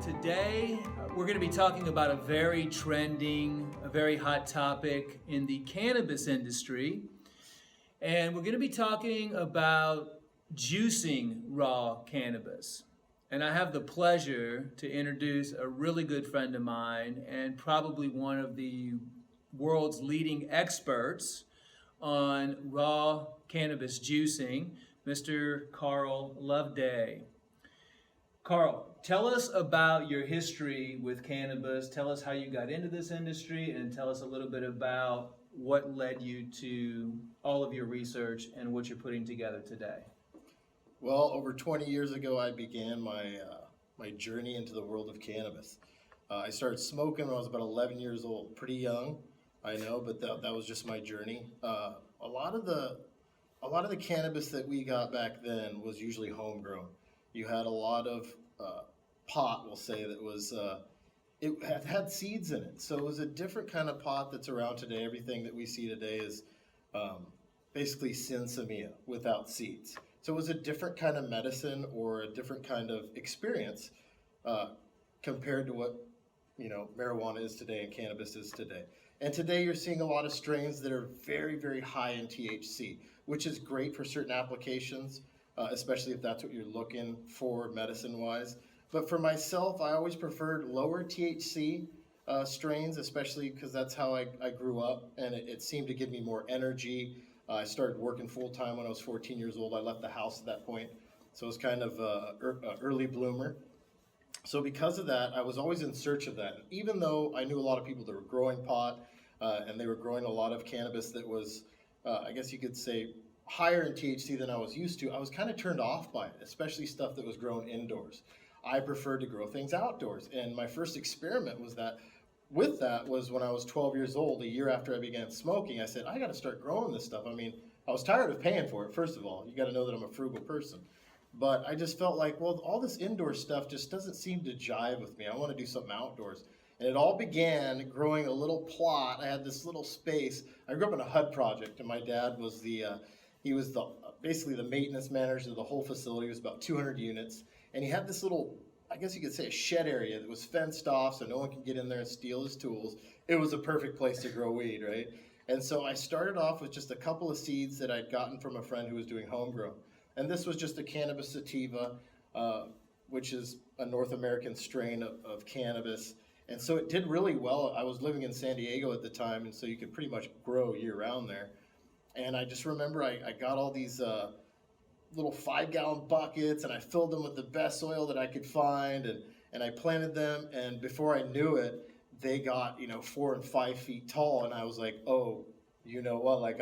Today, we're going to be talking about a very trending, a very hot topic in the cannabis industry. And we're going to be talking about juicing raw cannabis. And I have the pleasure to introduce a really good friend of mine and probably one of the world's leading experts on raw cannabis juicing, Mr. Carl Loveday. Carl, tell us about your history with cannabis. Tell us how you got into this industry, and tell us a little bit about what led you to all of your research and what you're putting together today. Well, over 20 years ago, I began my journey into the world of cannabis. I started smoking when I was about 11 years old. Pretty young, I know, but that was just my journey. A lot of the cannabis that we got back then was usually homegrown. You had a lot of pot, we'll say, that was it had seeds in it. So it was a different kind of pot that's around today. Everything that we see today is basically sinsemilla without seeds. So it was a different kind of medicine or a different kind of experience compared to what marijuana is today and cannabis is today. And today you're seeing a lot of strains that are very, very high in THC, which is great for certain applications, especially if that's what you're looking for medicine-wise. But for myself, I always preferred lower THC strains, especially because that's how I grew up, and it seemed to give me more energy. I started working full-time when I was 14 years old. I left the house at that point, so I was kind of an early bloomer. So because of that, I was always in search of that. Even though I knew a lot of people that were growing pot, and they were growing a lot of cannabis that was, I guess you could say, higher in THC than I was used to, I was kind of turned off by it, especially stuff that was grown indoors. I preferred to grow things outdoors, and my first experiment was when I was 12 years old, a year after I began smoking. I said, I got to start growing this stuff. I mean, I was tired of paying for it, first of all. You got to know that I'm a frugal person. But I just felt like, well, all this indoor stuff just doesn't seem to jive with me. I want to do something outdoors. And it all began growing a little plot. I had this little space. I grew up in a HUD project, and my dad was basically the maintenance manager of the whole facility. It was about 200 units. And he had this little, I guess you could say, a shed area that was fenced off so no one could get in there and steal his tools. It was a perfect place to grow weed, right? And so I started off with just a couple of seeds that I'd gotten from a friend who was doing homegrown. And this was just a cannabis sativa, which is a North American strain of cannabis. And so it did really well. I was living in San Diego at the time, and so you could pretty much grow year-round there. And I just remember I got all these little 5-gallon buckets, and I filled them with the best soil that I could find, and I planted them. And before I knew it, they got 4 and 5 feet tall, and I was like, oh, you know what? Like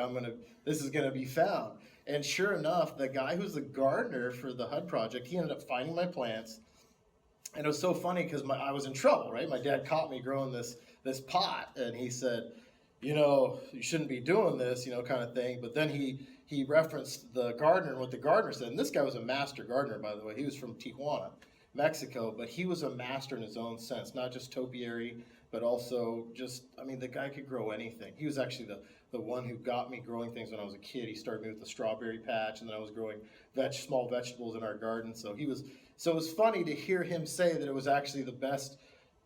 this is gonna be found. And sure enough, the guy who's the gardener for the HUD project, he ended up finding my plants. And it was so funny because I was in trouble, right? My dad caught me growing this pot, and he said, you shouldn't be doing this, kind of thing. But then he referenced the gardener and what the gardener said. And this guy was a master gardener, by the way. He was from Tijuana, Mexico, but he was a master in his own sense, not just topiary, but also the guy could grow anything. He was actually the one who got me growing things when I was a kid. He started me with the strawberry patch, and then I was growing small vegetables in our garden. So it was funny to hear him say that it was actually the best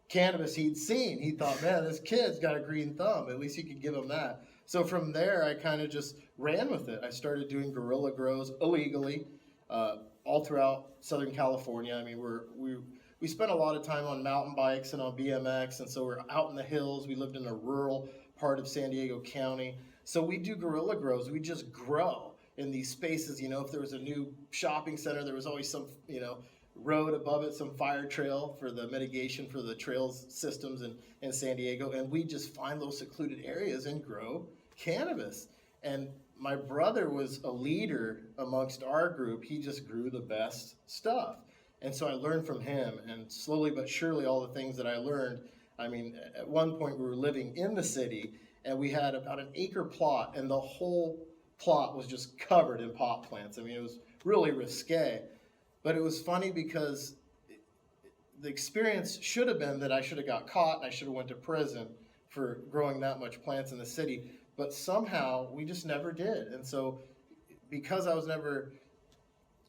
cannabis he'd seen. He thought, man, this kid's got a green thumb. At least he could give him that. So from there, I kind of just ran with it. I started doing guerrilla grows illegally all throughout Southern California. I mean, we spent a lot of time on mountain bikes and on BMX, and so we're out in the hills. We lived in a rural part of San Diego County. So we do guerrilla grows. We just grow in these spaces. If there was a new shopping center, there was always some, road above it, some fire trail for the mitigation for the trails systems in San Diego. And we just find those secluded areas and grow cannabis. And my brother was a leader amongst our group. He just grew the best stuff. And so I learned from him, and slowly but surely all the things that I learned, at one point we were living in the city, and we had about an acre plot, and the whole plot was just covered in pot plants. It was really risque. But it was funny because the experience should have been that I should have got caught and I should have went to prison for growing that much plants in the city. But somehow we just never did. And so because I was never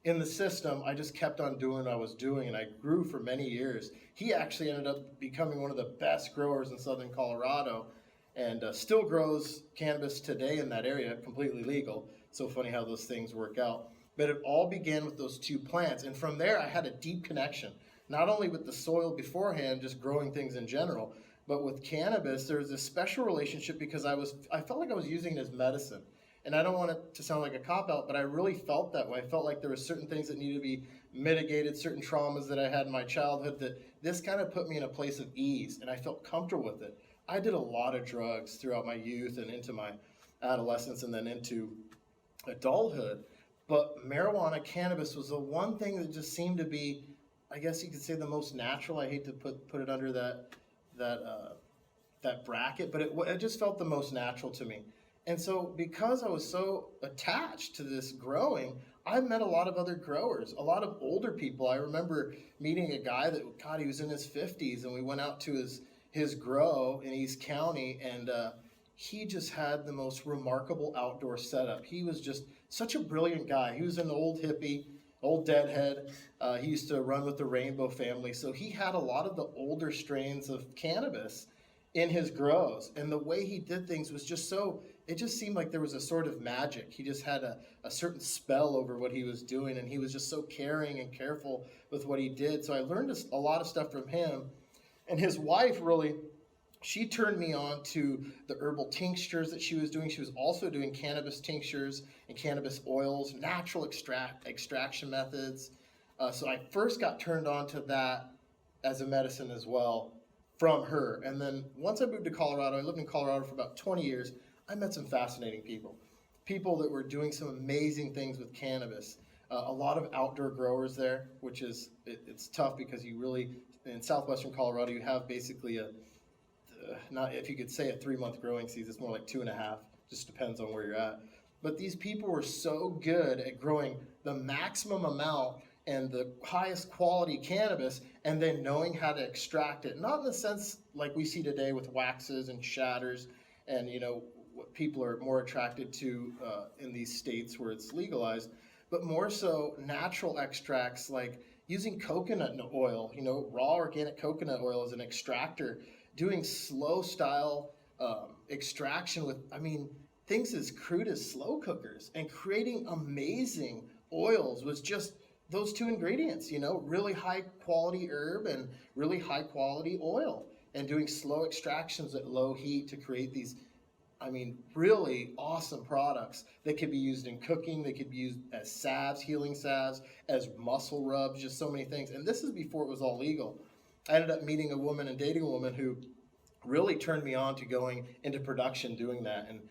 in the system, I just kept on doing what I was doing, and I grew for many years. He actually ended up becoming one of the best growers in southern Colorado, and still grows cannabis today in that area, completely legal. So funny how those things work out. But it all began with those two plants, and from there I had a deep connection, not only with the soil beforehand, just growing things in general, but with cannabis. There was a special relationship because I felt like I was using it as medicine. And I don't want it to sound like a cop-out, but I really felt that way. I felt like there were certain things that needed to be mitigated, certain traumas that I had in my childhood, that this kind of put me in a place of ease, and I felt comfortable with it. I did a lot of drugs throughout my youth and into my adolescence and then into adulthood. But marijuana, cannabis was the one thing that just seemed to be, I guess you could say, the most natural. I hate to put it under that bracket, but it just felt the most natural to me. And so, because I was so attached to this growing, I met a lot of other growers, a lot of older people. I remember meeting a guy that, God, he was in his 50s, and we went out to his grow in East County, and he just had the most remarkable outdoor setup. He was just such a brilliant guy. He was an old hippie, old deadhead. He used to run with the Rainbow family, so he had a lot of the older strains of cannabis in his grows, and the way he did things was just so, it just seemed like there was a sort of magic. He just had a certain spell over what he was doing, and he was just so caring and careful with what he did. So I learned a lot of stuff from him. And his wife really, she turned me on to the herbal tinctures that she was doing. She was also doing cannabis tinctures and cannabis oils, natural extraction methods. So I first got turned on to that as a medicine as well from her. And then once I moved to Colorado, I lived in Colorado for about 20 years, I met some fascinating people that were doing some amazing things with cannabis. A lot of outdoor growers there, which is, it's tough because you really, in southwestern Colorado, you have basically not, if you could say, a 3-month growing season. It's more like 2.5, just depends on where you're at. But these people were so good at growing the maximum amount and the highest quality cannabis, and then knowing how to extract it. Not in the sense like we see today with waxes and shatters, and what people are more attracted to in these states where it's legalized, but more so natural extracts, like using coconut oil, raw organic coconut oil as an extractor, doing slow style extraction with, things as crude as slow cookers, and creating amazing oils with just those two ingredients, really high quality herb and really high quality oil, and doing slow extractions at low heat to create these, really awesome products that could be used in cooking. They could be used as salves, healing salves, as muscle rubs, just so many things. And this is before it was all legal. I ended up meeting a woman and dating a woman who really turned me on to going into production, doing that, and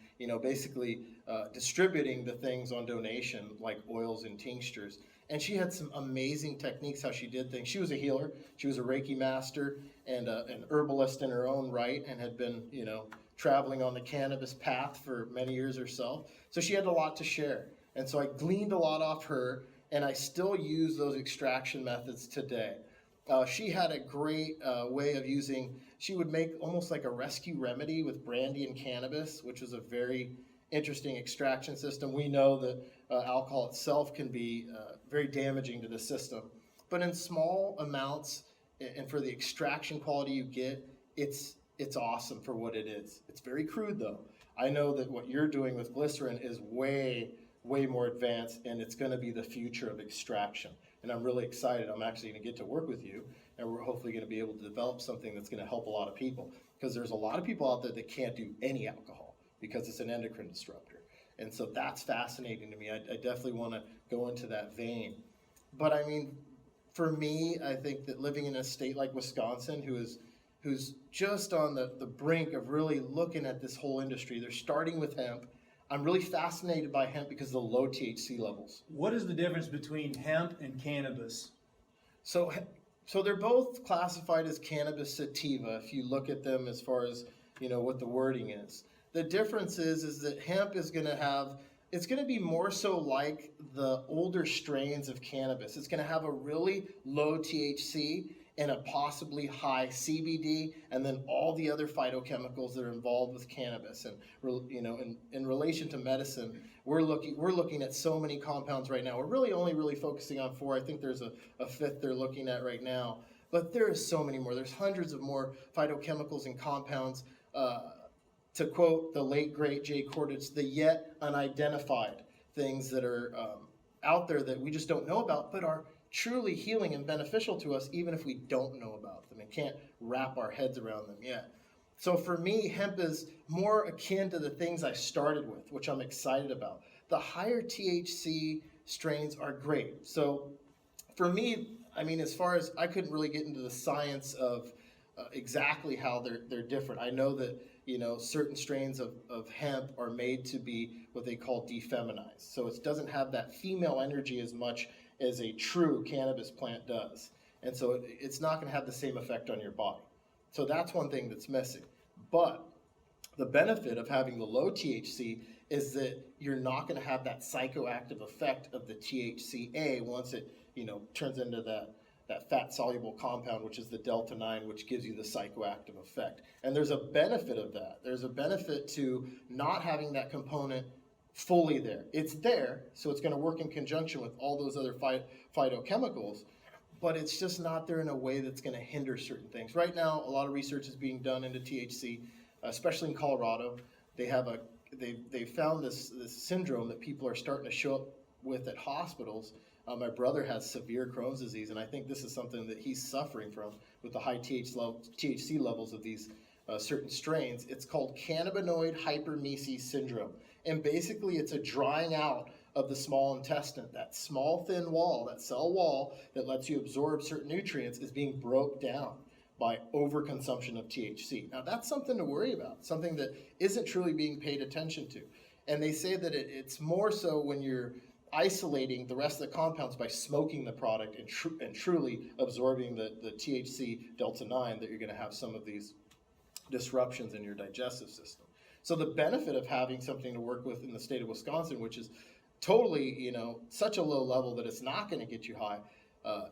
basically distributing the things on donation, like oils and tinctures. And she had some amazing techniques how she did things. She was a healer. She was a Reiki master and an herbalist in her own right, and had been traveling on the cannabis path for many years herself. So she had a lot to share, and so I gleaned a lot off her, and I still use those extraction methods today. She had a great way of using, she would make almost like a rescue remedy with brandy and cannabis, which was a very interesting extraction system. We know that alcohol itself can be very damaging to the system, but in small amounts and for the extraction quality you get, it's awesome for what it is. It's very crude though. I know that what you're doing with glycerin is way more advanced, and it's going to be the future of extraction. And I'm really excited. I'm actually going to get to work with you, and we're hopefully going to be able to develop something that's going to help a lot of people, because there's a lot of people out there that can't do any alcohol because it's an endocrine disruptor. And so that's fascinating to me. I definitely want to go into that vein. But for me, I think that living in a state like Wisconsin, who's just on the brink of really looking at this whole industry, they're starting with hemp. I'm really fascinated by hemp because of the low THC levels. What is the difference between hemp and cannabis? So they're both classified as cannabis sativa if you look at them as far as what the wording is. The difference is that hemp is going to have, it's going to be more so like the older strains of cannabis. It's going to have a really low THC, and a possibly high CBD, and then all the other phytochemicals that are involved with cannabis. And in relation to medicine, we're looking at so many compounds right now. We're really focusing on 4. I think there's a 5th they're looking at right now, but there is so many more. There's hundreds of more phytochemicals and compounds. To quote the late great Jay Cordich, the yet unidentified things that are out there that we just don't know about, but are truly healing and beneficial to us, even if we don't know about them and can't wrap our heads around them yet. So for me, hemp is more akin to the things I started with, which I'm excited about. The higher THC strains are great. So for me, I mean, as far as I couldn't really get into the science of exactly how they're different. I know that certain strains of hemp are made to be what they call defeminized. So it doesn't have that female energy as much as a true cannabis plant does. And so it's not going to have the same effect on your body. So that's one thing that's missing. But the benefit of having the low THC is that you're not going to have that psychoactive effect of the THCA once it turns into that fat soluble compound, which is the delta 9, which gives you the psychoactive effect. And there's a benefit of that. There's a benefit to not having that component fully there. It's there, so it's going to work in conjunction with all those other phytochemicals, but it's just not there in a way that's going to hinder certain things. Right now, a lot of research is being done into THC, especially in Colorado. They found this syndrome that people are starting to show up with at hospitals. My brother has severe Crohn's disease, and I think this is something that he's suffering from with the high THC levels of these certain strains. It's called cannabinoid hypermesis syndrome. And basically, it's a drying out of the small intestine. That small, thin wall, that cell wall that lets you absorb certain nutrients is being broke down by overconsumption of THC. Now, that's something to worry about, something that isn't truly being paid attention to. And they say that it's more so when you're isolating the rest of the compounds by smoking the product and truly absorbing the THC delta 9 that you're going to have some of these disruptions in your digestive system. So the benefit of having something to work with in the state of Wisconsin, which is totally, such a low level that it's not going to get you high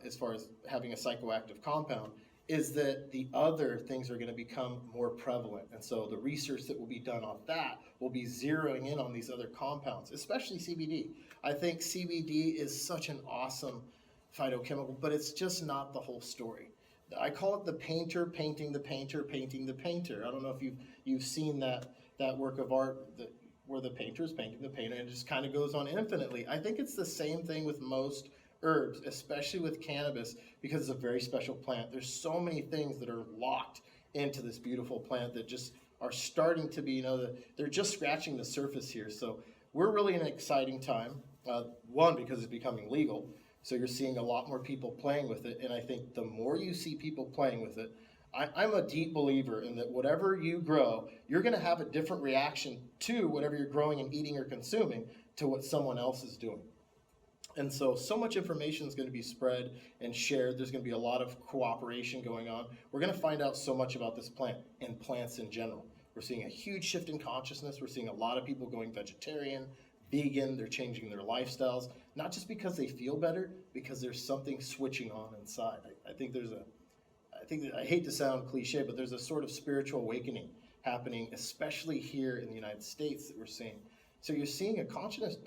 as far as having a psychoactive compound, is that the other things are going to become more prevalent. And so the research that will be done on that will be zeroing in on these other compounds, especially CBD. I think CBD is such an awesome phytochemical, but it's just not the whole story. I call it the painter painting the painter painting the painter. I don't know if you've seen that work of art where the painter is painting the painter, and it just kind of goes on infinitely. I think it's the same thing with most herbs, especially with cannabis, because it's a very special plant. There's so many things that are locked into this beautiful plant that just are starting to be, they're just scratching the surface here. So we're really in an exciting time. One, because it's becoming legal, so you're seeing a lot more people playing with it, and I think the more you see people playing with it, I'm a deep believer in that whatever you grow, you're going to have a different reaction to whatever you're growing and eating or consuming to what someone else is doing. And so much information is going to be spread and shared. There's going to be a lot of cooperation going on. We're going to find out so much about this plant and plants in general. We're seeing a huge shift in consciousness. We're seeing a lot of people going vegetarian, vegan. They're changing their lifestyles, not just because they feel better, because there's something switching on inside. I hate to sound cliche, but there's a sort of spiritual awakening happening, especially here in the United States, that we're seeing. So you're seeing a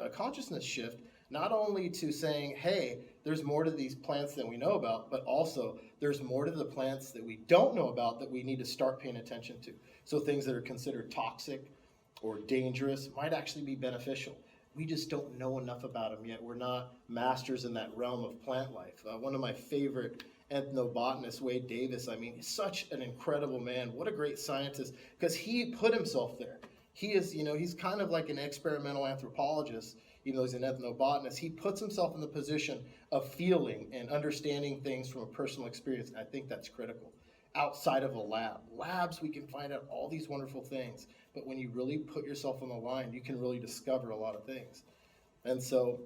consciousness shift, not only to saying, hey, there's more to these plants than we know about, but also there's more to the plants that we don't know about that we need to start paying attention to. So things that are considered toxic or dangerous might actually be beneficial. We just don't know enough about them yet. We're not masters in that realm of plant life. One of my favorite ethnobotanists, Wade Davis, he's such an incredible man. What a great scientist, because he put himself there. He is, he's kind of like an experimental anthropologist, even though he's an ethnobotanist. He puts himself in the position of feeling and understanding things from a personal experience, and I think that's critical. Outside of a labs, we can find out all these wonderful things, but when you really put yourself on the line, you can really discover a lot of things. And so,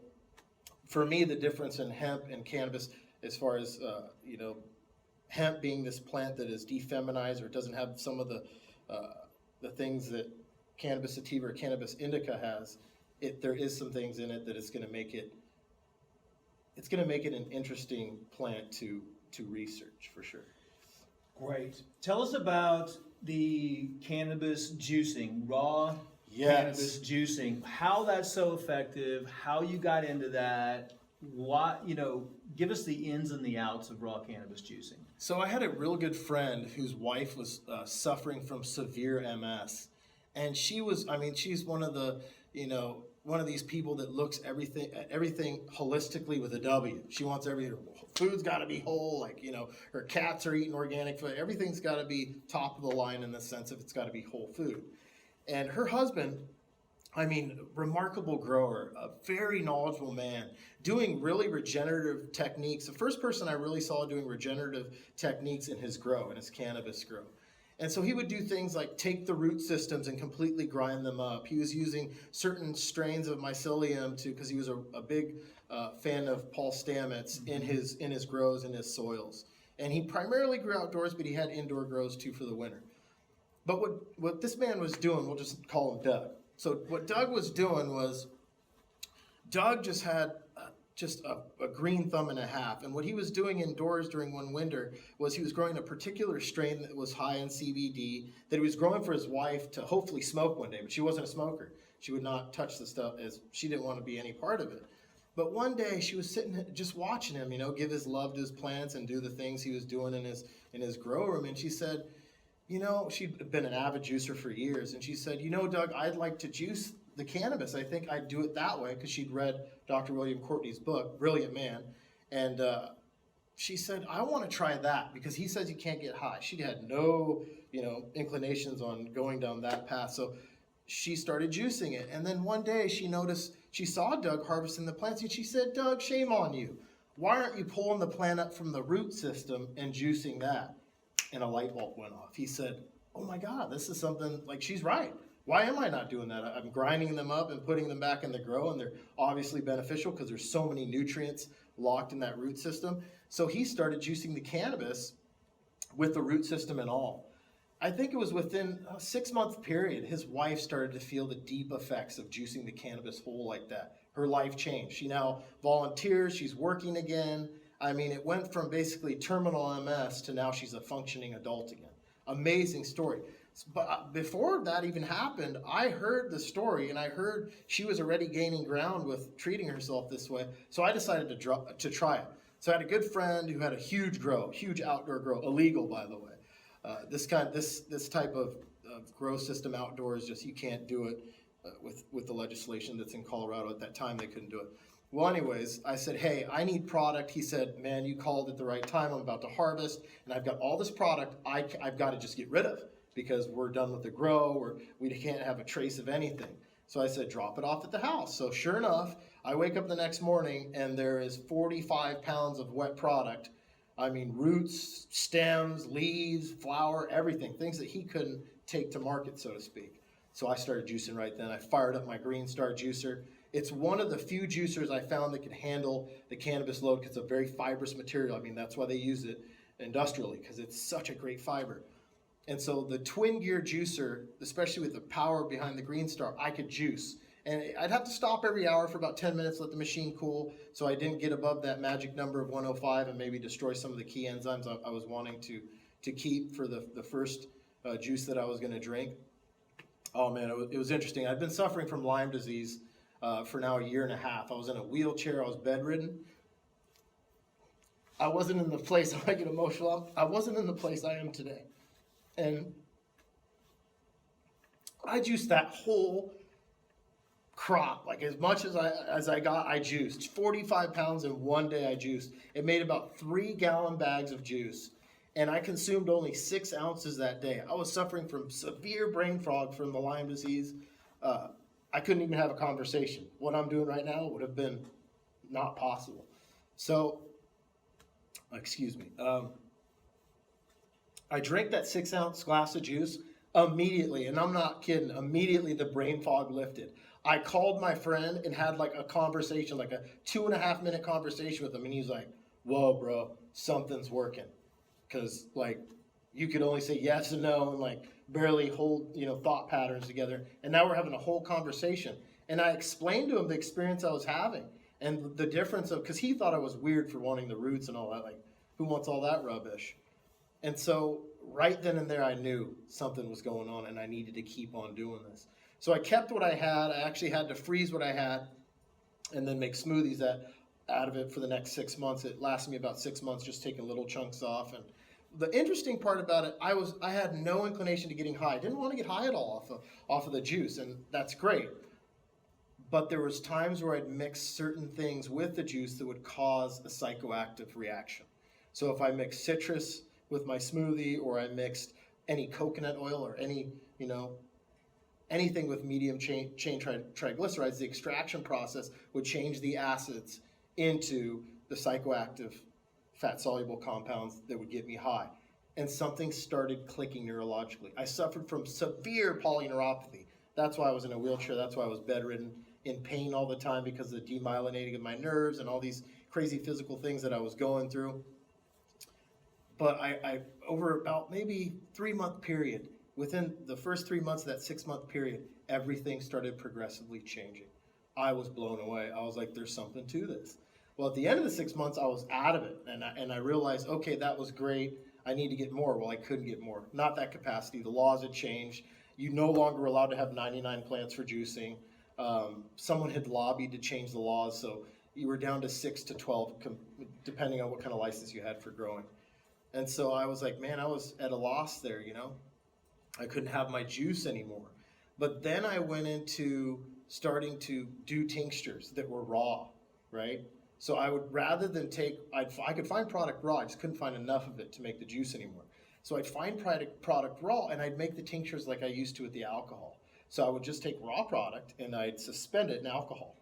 for me, the difference in hemp and cannabis, as far as hemp being this plant that is defeminized or doesn't have some of the things that cannabis sativa or cannabis indica has, there is some things in it that it's going to make it an interesting plant to to research for sure. Great. Tell us about the cannabis juicing, raw Yes. cannabis juicing, how that's so effective, how you got into that, what, give us the ins and the outs of raw cannabis juicing. So I had a real good friend whose wife was suffering from severe MS. And she's one of the, one of these people that looks everything holistically with a W. She wants food's got to be whole, her cats are eating organic food. Everything's got to be top of the line in the sense of it's got to be whole food. And her husband, remarkable grower, a very knowledgeable man, doing really regenerative techniques. The first person I really saw doing regenerative techniques in his cannabis grow. And so he would do things like take the root systems and completely grind them up. He was using certain strains of mycelium because he was a big fan of Paul Stamets in his grows and his soils. And he primarily grew outdoors, but he had indoor grows too for the winter. But what this man was doing, we'll just call him Doug. So what Doug was doing was, Doug just had a green thumb and a half. And what he was doing indoors during one winter was he was growing a particular strain that was high in CBD that he was growing for his wife to hopefully smoke one day. But she wasn't a smoker. She would not touch the stuff as she didn't want to be any part of it. But one day she was sitting just watching him, give his love to his plants and do the things he was doing in his grow room. And she said, she'd been an avid juicer for years. And she said, Doug, I'd like to juice the cannabis. I think I'd do it that way, because she'd read Dr. William Courtney's book, brilliant man. And she said, I want to try that because he says you can't get high. She had no, inclinations on going down that path. So she started juicing it. And then one day she saw Doug harvesting the plants, and she said, Doug, shame on you. Why aren't you pulling the plant up from the root system and juicing that? And a light bulb went off. He said, oh my God, this is something, she's right. Why am I not doing that? I'm grinding them up and putting them back in the grow, and they're obviously beneficial because there's so many nutrients locked in that root system. So he started juicing the cannabis with the root system and all. I think it was within a 6-month period, his wife started to feel the deep effects of juicing the cannabis whole like that. Her life changed. She now volunteers. She's working again. It went from basically terminal MS to now she's a functioning adult again. Amazing story. But before that even happened, I heard the story, and I heard she was already gaining ground with treating herself this way. So I decided to try it. So I had a good friend who had a huge outdoor grow, illegal by the way. This type of grow system outdoors, just you can't do it with the legislation that's in Colorado. At that time, they couldn't do it. Well, anyways, I said, hey, I need product. He said, man, you called at the right time. I'm about to harvest, and I've got all this product I've got to just get rid of because we're done with the grow, or we can't have a trace of anything. So I said, drop it off at the house. So sure enough, I wake up the next morning, and there is 45 pounds of wet product. Roots, stems, leaves, flower, everything, things that he couldn't take to market, so to speak. So I started juicing right then. I fired up my Green Star juicer. It's one of the few juicers I found that can handle the cannabis load because it's a very fibrous material. That's why they use it industrially, because it's such a great fiber. And so the twin gear juicer, especially with the power behind the Green Star, I could juice. And I'd have to stop every hour for about 10 minutes, let the machine cool, so I didn't get above that magic number of 105 and maybe destroy some of the key enzymes I was wanting to keep for the first juice that I was going to drink. Oh man, it was interesting. I've been suffering from Lyme disease for now 1.5 years. I was in a wheelchair. I was bedridden. I wasn't in the place, I get emotional. I wasn't in the place I am today. And I juiced that whole crop, as much as I got, I juiced. 45 pounds in one day I juiced. It made about 3-gallon bags of juice. And I consumed only 6 ounces that day. I was suffering from severe brain fog from the Lyme disease. I couldn't even have a conversation. What I'm doing right now would have been not possible. So, excuse me. I drank that 6-ounce glass of juice immediately, and I'm not kidding. Immediately the brain fog lifted. I called my friend and had a conversation, a 2.5-minute conversation with him, and he's like, whoa, bro, something's working. Because, you could only say yes and no and, barely hold, thought patterns together. And now we're having a whole conversation. And I explained to him the experience I was having and the difference of, because he thought I was weird for wanting the roots and all that. Who wants all that rubbish? And so right then and there, I knew something was going on and I needed to keep on doing this. So I kept what I had. I actually had to freeze what I had and then make smoothies out of it for the next 6 months. It lasted me about 6 months, just taking little chunks off. And the interesting part about it, I had no inclination to getting high. I didn't want to get high at all off of the juice, and that's great. But there was times where I'd mix certain things with the juice that would cause a psychoactive reaction. So if I mixed citrus with my smoothie, or I mixed any coconut oil or any, anything with medium chain triglycerides, the extraction process would change the acids into the psychoactive fat-soluble compounds that would get me high. And something started clicking neurologically. I suffered from severe polyneuropathy. That's why I was in a wheelchair. That's why I was bedridden, in pain all the time because of the demyelinating of my nerves and all these crazy physical things that I was going through. But I over about maybe 3-month period, within the first 3 months of that 6-month period, everything started progressively changing. I was blown away. I was like, there's something to this. Well, at the end of the 6 months, I was out of it. And I realized, okay, that was great. I need to get more. Well, I couldn't get more. Not that capacity. The laws had changed. You no longer were allowed to have 99 plants for juicing. Someone had lobbied to change the laws, so you were down to 6 to 12, depending on what kind of license you had for growing. And so I was like, man, I was at a loss there, I couldn't have my juice anymore. But then I went into starting to do tinctures that were raw, right? So I would, rather than I could find product raw, I just couldn't find enough of it to make the juice anymore. So I'd find product raw, and I'd make the tinctures like I used to with the alcohol. So I would just take raw product and I'd suspend it in alcohol.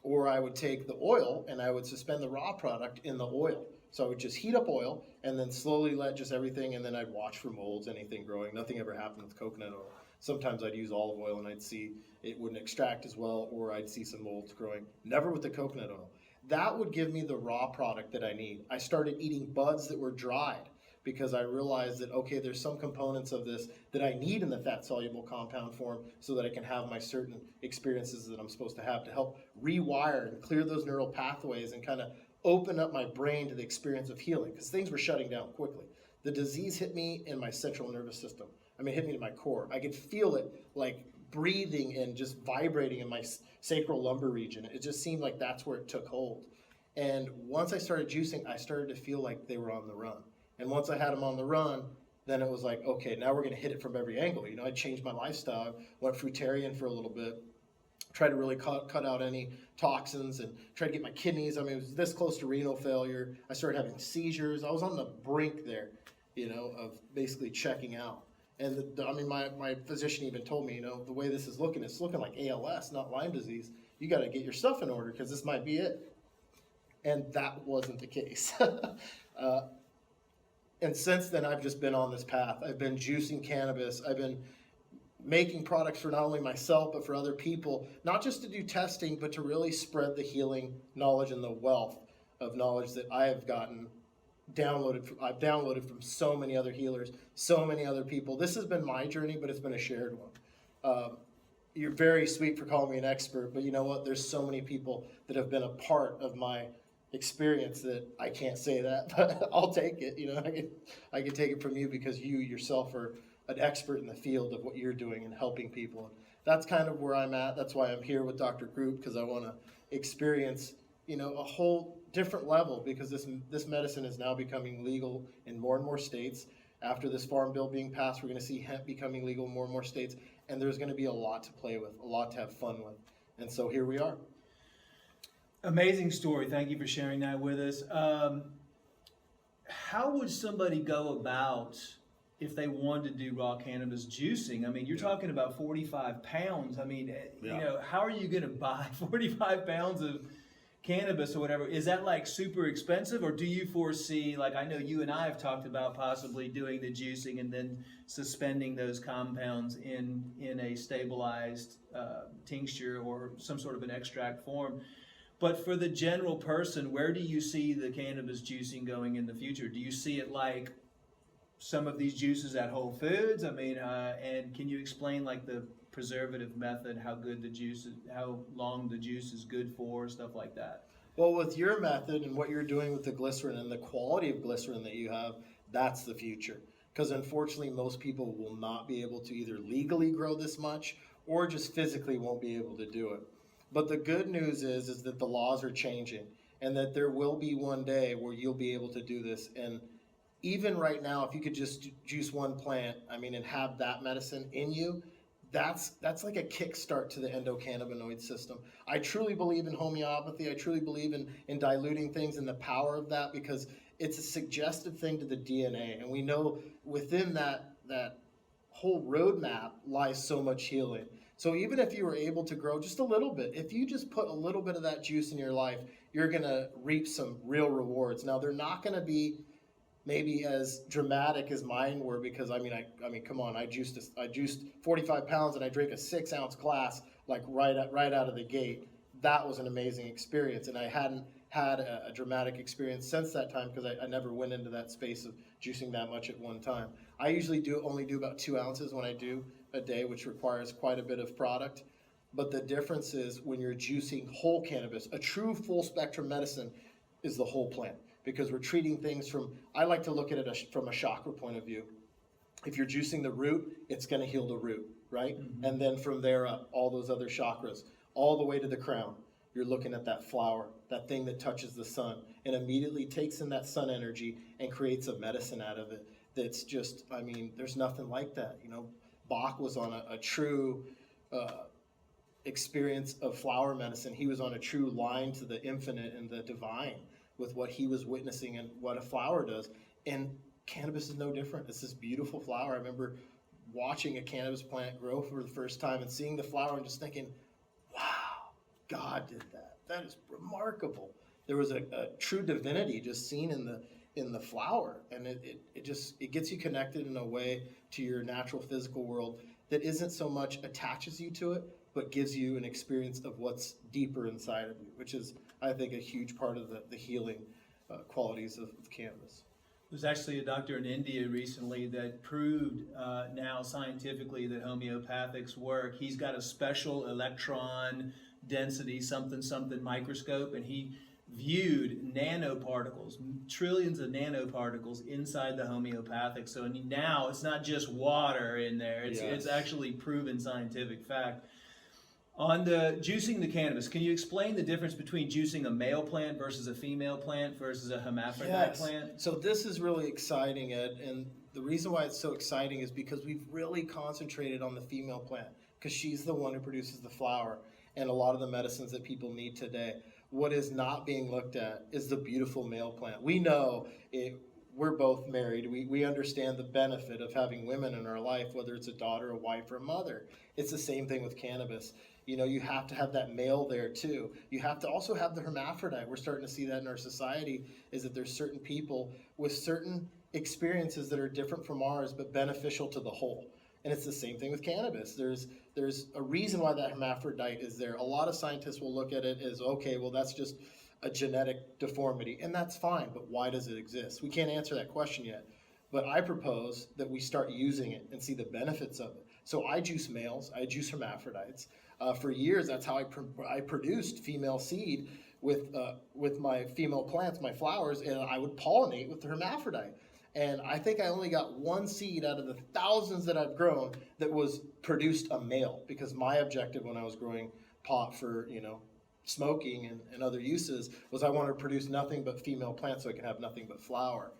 Or I would take the oil and I would suspend the raw product in the oil. So I would just heat up oil and then slowly let just everything, and then I'd watch for molds, anything growing. Nothing ever happened with coconut oil. Sometimes I'd use olive oil and I'd see it wouldn't extract as well, or I'd see some molds growing. Never with the coconut oil. That would give me the raw product that I need. I started eating buds that were dried because I realized that, okay, there's some components of this that I need in the fat-soluble compound form so that I can have my certain experiences that I'm supposed to have to help rewire and clear those neural pathways and kind of open up my brain to the experience of healing, because things were shutting down quickly. The disease hit me in my central nervous system. I mean, it hit me to my core. I could feel it like breathing and just vibrating in my sacral lumbar region. It just seemed like that's where it took hold. And once I started juicing, I started to feel like they were on the run. And once I had them on the run, then it was like, okay, now we're going to hit it from every angle. I changed my lifestyle, went fruitarian for a little bit, tried to really cut out any toxins and tried to get my kidneys. I mean, it was this close to renal failure. I started having seizures. I was on the brink there, of basically checking out. And my physician even told me, the way this is looking, it's looking like ALS, not Lyme disease. You got to get your stuff in order because this might be it. And that wasn't the case. And since then, I've just been on this path. I've been juicing cannabis. I've been making products for not only myself, but for other people, not just to do testing, but to really spread the healing knowledge and the wealth of knowledge that I have gotten I've downloaded from so many other healers, so many other people. This has been my journey, but it's been a shared one. You're very sweet for calling me an expert, but you know what? There's so many people that have been a part of my experience that I can't say that, but I'll take it. I can take it from you because you yourself are an expert in the field of what you're doing and helping people. And that's kind of where I'm at. That's why I'm here with Dr. Group, because I want to experience, a whole different level, because this medicine is now becoming legal in more and more states. After this farm bill being passed, we're going to see hemp becoming legal in more and more states, and there's going to be a lot to play with, a lot to have fun with. And so here we are. Amazing story. Thank you for sharing that with us. How would somebody go about if they wanted to do raw cannabis juicing? I mean, you're talking about 45 pounds. I mean, how are you going to buy 45 pounds of cannabis or whatever? Is that like super expensive, or do you foresee, like I know you and I have talked about possibly doing the juicing and then suspending those compounds in a stabilized tincture or some sort of an extract form? But for the general person, where do you see the cannabis juicing going in the future? Do you see it like some of these juices at Whole Foods? I mean, and can you explain like the preservative method, how good the juice is, how long the juice is good for, stuff like that? Well, with your method and what you're doing with the glycerin and the quality of glycerin that you have, that's the future. Because unfortunately, most people will not be able to either legally grow this much or just physically won't be able to do it. But the good news is that the laws are changing and that there will be one day where you'll be able to do this. And even right now, if you could just juice one plant, I mean, and have that medicine in you, that's like a kickstart to the endocannabinoid system. I truly believe in homeopathy. I truly believe in diluting things and the power of that, because it's a suggestive thing to the DNA, and we know within that whole roadmap lies so much healing. So even if you were able to grow just a little bit, if you just put a little bit of that juice in your life, you're gonna reap some real rewards. Now they're not gonna be maybe as dramatic as mine were, because I mean, come on, I juiced 45 pounds and I drank a 6-ounce glass like right out of the gate. That was an amazing experience, and I hadn't had a dramatic experience since that time, because I never went into that space of juicing that much at one time. I usually only do about 2 ounces when I do a day, which requires quite a bit of product. But the difference is when you're juicing whole cannabis, a true full spectrum medicine is the whole plant, because we're treating things from, I like to look at it from a chakra point of view. If you're juicing the root, it's going to heal the root, right? Mm-hmm. And then from there up, all those other chakras, all the way to the crown, you're looking at that flower, that thing that touches the sun, and immediately takes in that sun energy and creates a medicine out of it. That's just, I mean, there's nothing like that. You know, Bach was on a true experience of flower medicine. He was on a true line to the infinite and the divine with what he was witnessing and what a flower does. And cannabis is no different. It's this beautiful flower. I remember watching a cannabis plant grow for the first time and seeing the flower and just thinking, wow, God did that. That is remarkable. There was a true divinity just seen in the flower, and it gets you connected in a way to your natural physical world that isn't so much attaches you to it, but gives you an experience of what's deeper inside of you, which is, I think, a huge part of the healing qualities of cannabis. There's actually a doctor in India recently that proved now scientifically that homeopathics work. He's got a special electron density something microscope, and he viewed nanoparticles, trillions of nanoparticles inside the homeopathic. So now it's not just water in there, it's actually proven scientific fact. On the juicing the cannabis, can you explain the difference between juicing a male plant versus a female plant versus a hermaphrodite plant? So this is really exciting, Ed, and the reason why it's so exciting is because we've really concentrated on the female plant, because she's the one who produces the flower and a lot of the medicines that people need today. What is not being looked at is the beautiful male plant. We know we're both married. We understand the benefit of having women in our life, whether it's a daughter, a wife, or a mother. It's the same thing with cannabis. You know, you have to have that male there too. You have to also have the hermaphrodite. We're starting to see that in our society, is that there's certain people with certain experiences that are different from ours, but beneficial to the whole. And it's the same thing with cannabis. There's a reason why that hermaphrodite is there. A lot of scientists will look at it as, okay, well, that's just a genetic deformity, and that's fine, but why does it exist? We can't answer that question yet. But I propose that we start using it and see the benefits of it. So I juice males, I juice hermaphrodites. For years, that's how I produced female seed with my female plants, my flowers, and I would pollinate with the hermaphrodite. And I think I only got one seed out of the thousands that I've grown that was produced a male, because my objective when I was growing pot for, smoking and other uses was I wanted to produce nothing but female plants so I can have nothing but flower.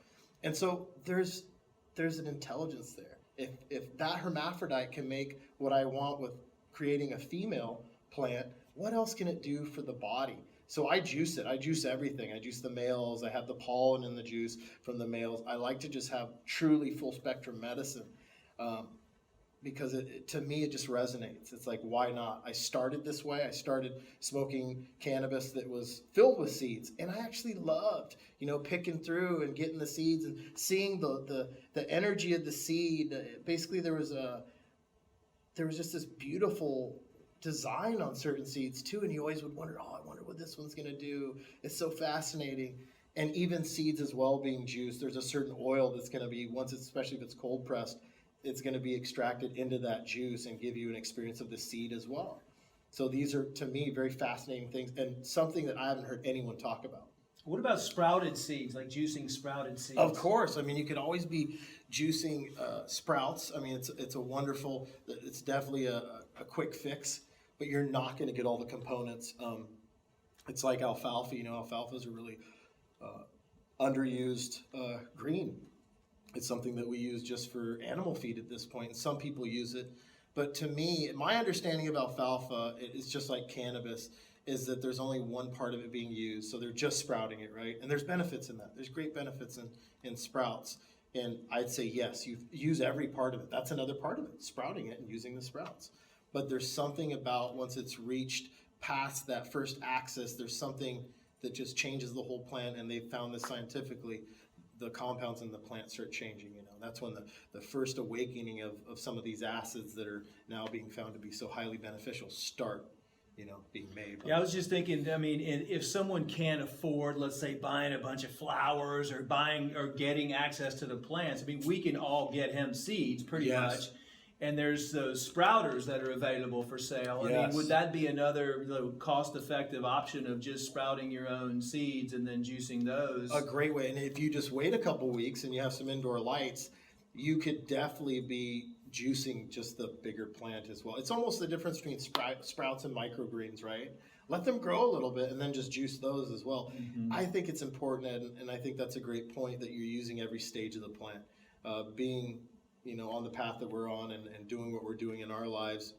And so there's an intelligence there. If that hermaphrodite can make what I want with creating a female plant, what else can it do for the body? So I juice it. I juice everything. I juice the males. I have the pollen in the juice from the males. I like to just have truly full spectrum medicine because to me it just resonates. It's like, why not? I started this way. I started smoking cannabis that was filled with seeds, and I actually loved, picking through and getting the seeds and seeing the energy of the seed. Basically, there was just this beautiful design on certain seeds too, and you always would wonder, I wonder what this one's going to do. It's so fascinating. And even seeds as well being juiced, there's a certain oil that's going to be, especially if it's cold pressed, it's going to be extracted into that juice and give you an experience of the seed as well. So these are, to me, very fascinating things and something that I haven't heard anyone talk about. What about sprouted seeds, like juicing sprouted seeds? Of course. I mean, you could always be juicing sprouts. I mean, it's a wonderful, it's definitely a quick fix, but you're not going to get all the components. It's like alfalfa. You know, alfalfa is a really underused green. It's something that we use just for animal feed at this point, and some people use it. But to me, my understanding of alfalfa is just like cannabis, is that there's only one part of it being used. So they're just sprouting it, right? And there's benefits in that. There's great benefits in sprouts. And I'd say, yes, you use every part of it. That's another part of it, sprouting it and using the sprouts. But there's something about once it's reached past that first axis, there's something that just changes the whole plant. And they've found this scientifically. The compounds in the plant start changing, you know. That's when the first awakening of some of these acids that are now being found to be so highly beneficial start, you know, being made. Yeah, I was just thinking, I mean, if someone can't afford, let's say, buying a bunch of flowers or buying or getting access to the plants, I mean, we can all get hemp seeds pretty much. And there's those sprouters that are available for sale. I mean, would that be another cost-effective option of just sprouting your own seeds and then juicing those? A great way. And if you just wait a couple weeks and you have some indoor lights, you could definitely be juicing just the bigger plant as well. It's almost the difference between sprouts and microgreens, right? Let them grow a little bit and then just juice those as well. Mm-hmm. I think it's important, and I think that's a great point, that you're using every stage of the plant. Being, you know, on the path that we're on and doing what we're doing in our lives,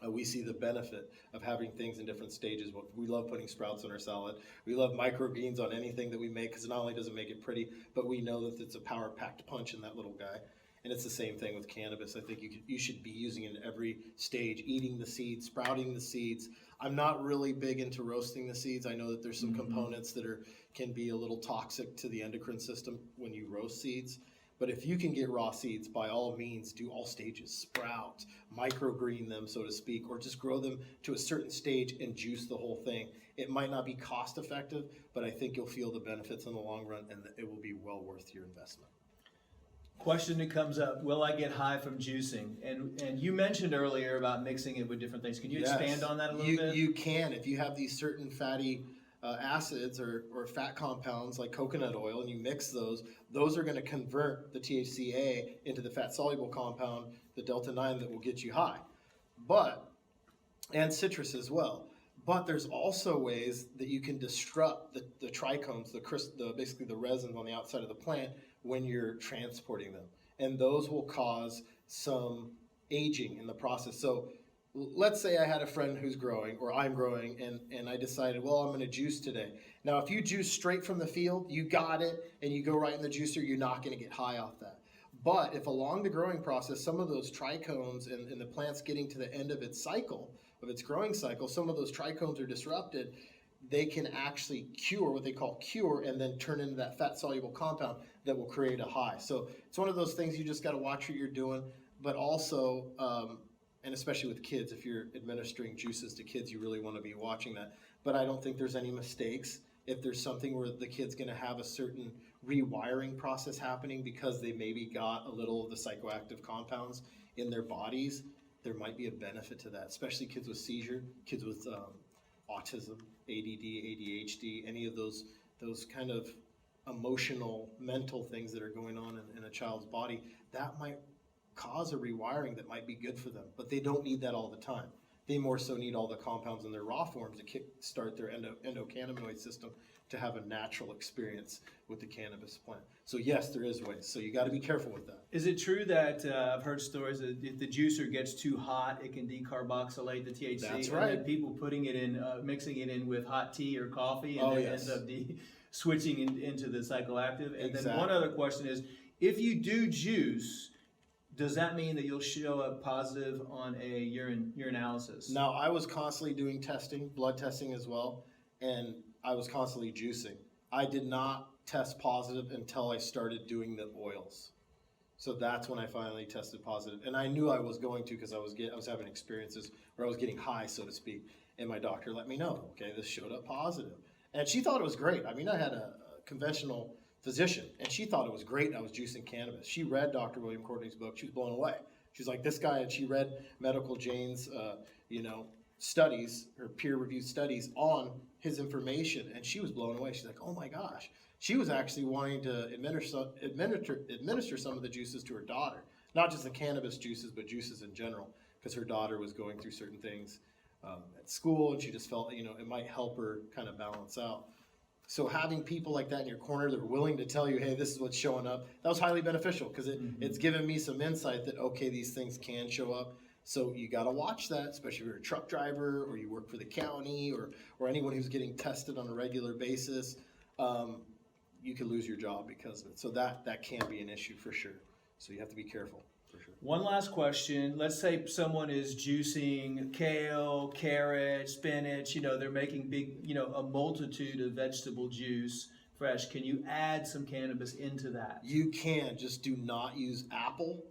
we see the benefit of having things in different stages. We love putting sprouts on our salad. We love microgreens on anything that we make, because it not only does it make it pretty, but we know that it's a power-packed punch in that little guy. And it's the same thing with cannabis. I think you should be using it in every stage, eating the seeds, sprouting the seeds. I'm not really big into roasting the seeds. I know that there's some components that can be a little toxic to the endocrine system when you roast seeds. But if you can get raw seeds, by all means, do all stages. Sprout, microgreen them, so to speak, or just grow them to a certain stage and juice the whole thing. It might not be cost effective, but I think you'll feel the benefits in the long run, and it will be well worth your investment. Question that comes up, will I get high from juicing? And you mentioned earlier about mixing it with different things. Can you expand on that a little bit? You can. If you have these certain fatty acids or fat compounds like coconut oil, and you mix those are going to convert the THCA into the fat-soluble compound, the delta-9, that will get you high. And citrus as well. But there's also ways that you can disrupt the trichomes, basically the resins on the outside of the plant, when you're transporting them. And those will cause some aging in the process. So let's say I had a friend who's growing, or I'm growing, and I decided, well, I'm going to juice today. Now, if you juice straight from the field, you got it, and you go right in the juicer, you're not going to get high off that. But if along the growing process, some of those trichomes and the plant's getting to the end of its cycle, of its growing cycle, some of those trichomes are disrupted, they can actually cure, what they call cure, and then turn into that fat-soluble compound that will create a high. So it's one of those things you just got to watch what you're doing, but also, and especially with kids, if you're administering juices to kids, you really want to be watching that. But I don't think there's any mistakes. If there's something where the kid's going to have a certain rewiring process happening because they maybe got a little of the psychoactive compounds in their bodies, there might be a benefit to that, especially kids with seizure, kids with autism, ADD, ADHD, any of those kind of emotional, mental things that are going on in a child's body. That might cause a rewiring that might be good for them, but they don't need that all the time. They more so need all the compounds in their raw forms to kickstart their endocannabinoid system to have a natural experience with the cannabis plant. So yes, there is ways. So you got to be careful with that. Is it true that I've heard stories that if the juicer gets too hot, it can decarboxylate the THC? That's right. And then people putting it in, mixing it in with hot tea or coffee, and then ends up switching into the psychoactive. And then one other question is, if you do juice, does that mean that you'll show up positive on a urinalysis? Now, I was constantly doing testing, blood testing as well, and I was constantly juicing. I did not test positive until I started doing the oils. So that's when I finally tested positive. And I knew I was going to, because I was having experiences where I was getting high, so to speak. And my doctor let me know, okay, this showed up positive. And she thought it was great. I mean, I had a conventional physician, and she thought it was great I was juicing cannabis. She read Dr. William Courtney's book. She was blown away. She's like, this guy, and she read Medical Jane's, studies or peer-reviewed studies on his information, and she was blown away. She's like, "Oh my gosh!" She was actually wanting to administer some of the juices to her daughter, not just the cannabis juices, but juices in general, because her daughter was going through certain things at school, and she just felt, it might help her kind of balance out. So having people like that in your corner that are willing to tell you, hey, this is what's showing up, that was highly beneficial, because it's given me some insight that, okay, these things can show up. So you got to watch that, especially if you're a truck driver or you work for the county or anyone who's getting tested on a regular basis. You could lose your job because of it. So that can be an issue for sure. So you have to be careful for sure. One last question. Let's say someone is juicing kale, carrot, spinach. They're making a multitude of vegetable juice fresh. Can you add some cannabis into that? You can. Just do not use apple,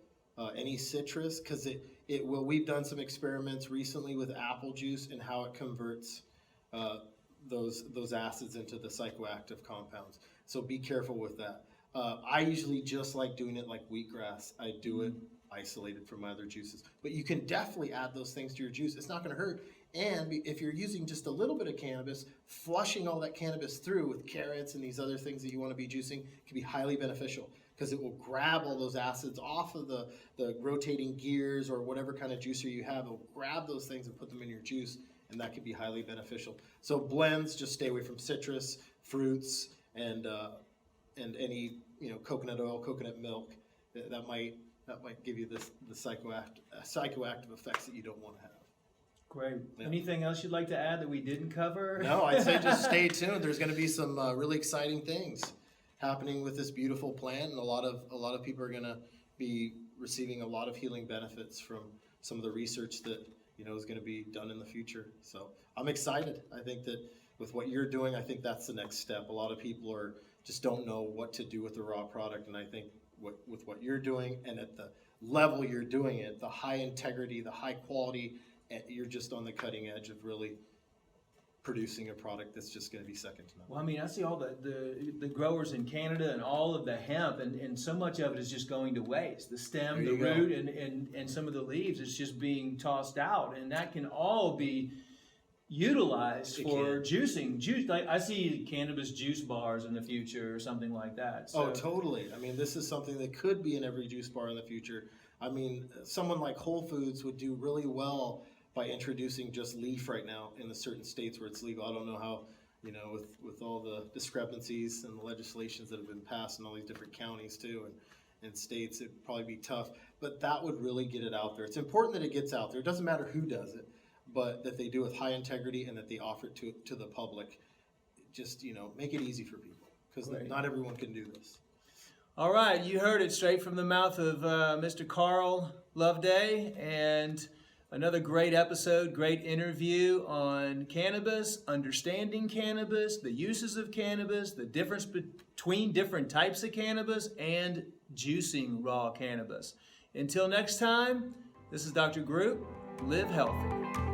any citrus, because it will. We've done some experiments recently with apple juice and how it converts those acids into the psychoactive compounds. So be careful with that. I usually just like doing it like wheatgrass. I do it isolated from my other juices. But you can definitely add those things to your juice. It's not going to hurt. And if you're using just a little bit of cannabis, flushing all that cannabis through with carrots and these other things that you want to be juicing can be highly beneficial, because it will grab all those acids off of the rotating gears or whatever kind of juicer you have. It will grab those things and put them in your juice, and that can be highly beneficial. So blends, just stay away from citrus, fruits, and any coconut oil, coconut milk. That might give you the psychoactive effects that you don't want to have. Great. Yeah. Anything else you'd like to add that we didn't cover? No, I'd say just stay tuned. There's going to be some really exciting things happening with this beautiful plant, and a lot of people are going to be receiving a lot of healing benefits from some of the research that is going to be done in the future. So I'm excited. I think that with what you're doing, I think that's the next step. A lot of people just don't know what to do with the raw product, and I think with what you're doing and at the level you're doing it, the high integrity, the high quality, you're just on the cutting edge of really producing a product that's just going to be second to none. Well, I mean, I see all the growers in Canada and all of the hemp, and so much of it is just going to waste. The stem, the root, and some of the leaves is just being tossed out, and that can all be utilized for juicing. Juice, like I see cannabis juice bars in the future or something like that. So. Oh, totally. I mean, this is something that could be in every juice bar in the future. I mean, someone like Whole Foods would do really well by introducing just leaf right now in the certain states where it's legal. I don't know how, with all the discrepancies and the legislations that have been passed in all these different counties too and states, it'd probably be tough. But that would really get it out there. It's important that it gets out there. It doesn't matter who does it, but that they do it with high integrity and that they offer it to the public. Just, make it easy for people, because not everyone can do this. All right, you heard it straight from the mouth of Mr. Carl Loveday, and another great episode, great interview on cannabis, understanding cannabis, the uses of cannabis, the difference between different types of cannabis, and juicing raw cannabis. Until next time, this is Dr. Group. Live healthy.